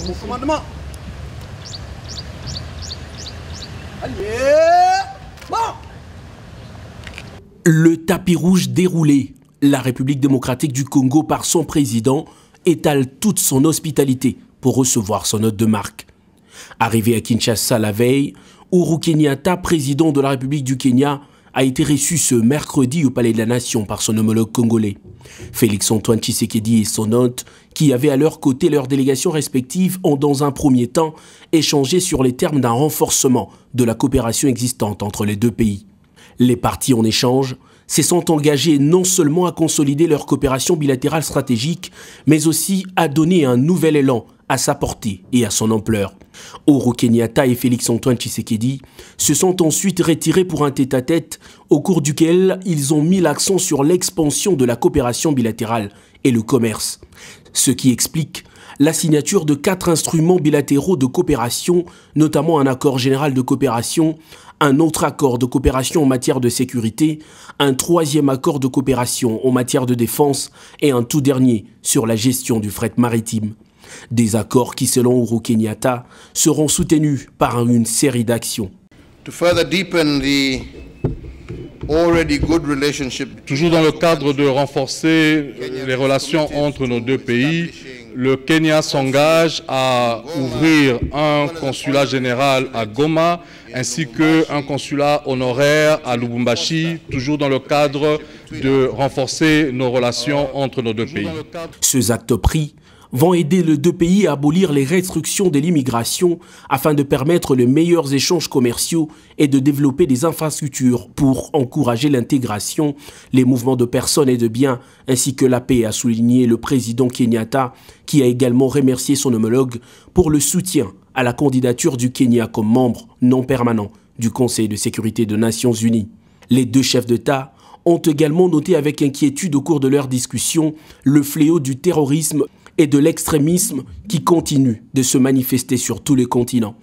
Mon commandement. Allez, bon. Le tapis rouge déroulé. La République démocratique du Congo, par son président, étale toute son hospitalité pour recevoir son hôte de marque. Arrivé à Kinshasa la veille, Uhuru Kenyatta, président de la République du Kenya, a été reçu ce mercredi au Palais de la Nation par son homologue congolais. Félix-Antoine Tshisekedi et son hôte, qui avaient à leur côté leurs délégations respectives, ont dans un premier temps échangé sur les termes d'un renforcement de la coopération existante entre les deux pays. Les parties en échange se sont engagées non seulement à consolider leur coopération bilatérale stratégique, mais aussi à donner un nouvel élan à sa portée et à son ampleur. Uhuru Kenyatta et Félix-Antoine Tshisekedi se sont ensuite retirés pour un tête-à-tête au cours duquel ils ont mis l'accent sur l'expansion de la coopération bilatérale et le commerce, ce qui explique la signature de 4 instruments bilatéraux de coopération, notamment un accord général de coopération, un autre accord de coopération en matière de sécurité, un 3e accord de coopération en matière de défense et un tout dernier sur la gestion du fret maritime. Des accords qui, selon Uhuru Kenyatta, seront soutenus par une série d'actions. Toujours dans le cadre de renforcer les relations entre nos deux pays, le Kenya s'engage à ouvrir un consulat général à Goma ainsi qu'un consulat honoraire à Lubumbashi, toujours dans le cadre de renforcer nos relations entre nos deux pays. Ces actes pris vont aider les deux pays à abolir les restrictions de l'immigration afin de permettre les meilleurs échanges commerciaux et de développer des infrastructures pour encourager l'intégration, les mouvements de personnes et de biens, ainsi que la paix, a souligné le président Kenyatta, qui a également remercié son homologue pour le soutien à la candidature du Kenya comme membre non permanent du Conseil de sécurité des Nations Unies. Les deux chefs d'État ont également noté avec inquiétude au cours de leur discussion le fléau du terrorisme et de l'extrémisme qui continue de se manifester sur tous les continents.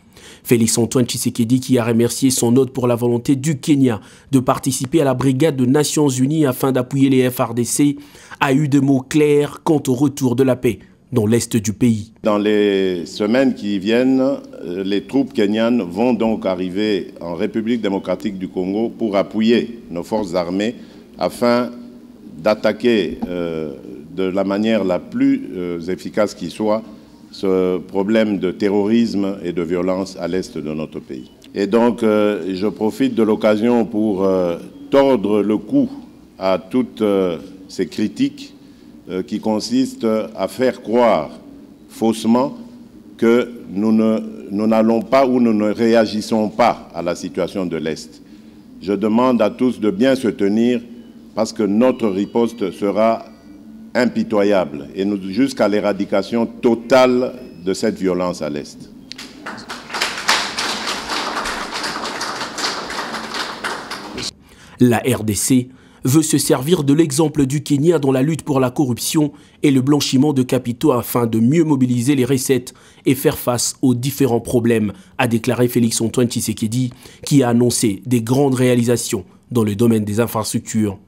Félix-Antoine Tshisekedi, qui a remercié son hôte pour la volonté du Kenya de participer à la brigade des Nations Unies afin d'appuyer les FARDC, a eu des mots clairs quant au retour de la paix dans l'est du pays. Dans les semaines qui viennent, les troupes kenyanes vont donc arriver en République démocratique du Congo pour appuyer nos forces armées afin d'attaquer de la manière la plus efficace qui soit ce problème de terrorisme et de violence à l'est de notre pays. Et donc, je profite de l'occasion pour tordre le cou à toutes ces critiques qui consistent à faire croire faussement que nous n'allons pas ou nous ne réagissons pas à la situation de l'Est. Je demande à tous de bien se tenir parce que notre riposte sera impitoyable et jusqu'à l'éradication totale de cette violence à l'Est. La RDC veut se servir de l'exemple du Kenya dans la lutte pour la corruption et le blanchiment de capitaux afin de mieux mobiliser les recettes et faire face aux différents problèmes, a déclaré Félix-Antoine Tshisekedi, qui a annoncé des grandes réalisations dans le domaine des infrastructures.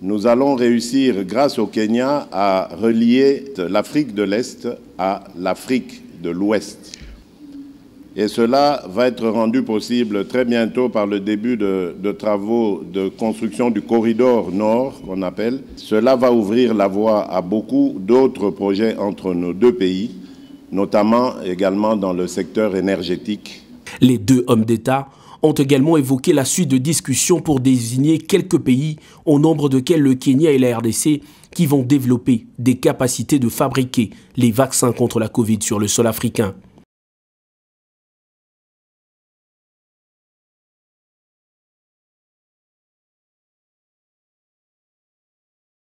Nous allons réussir, grâce au Kenya, à relier l'Afrique de l'Est à l'Afrique de l'Ouest. Et cela va être rendu possible très bientôt par le début de travaux de construction du corridor nord, qu'on appelle. Cela va ouvrir la voie à beaucoup d'autres projets entre nos deux pays, notamment également dans le secteur énergétique. Les deux hommes d'État ont également évoqué la suite de discussions pour désigner quelques pays, au nombre desquels le Kenya et la RDC, qui vont développer des capacités de fabriquer les vaccins contre la Covid sur le sol africain.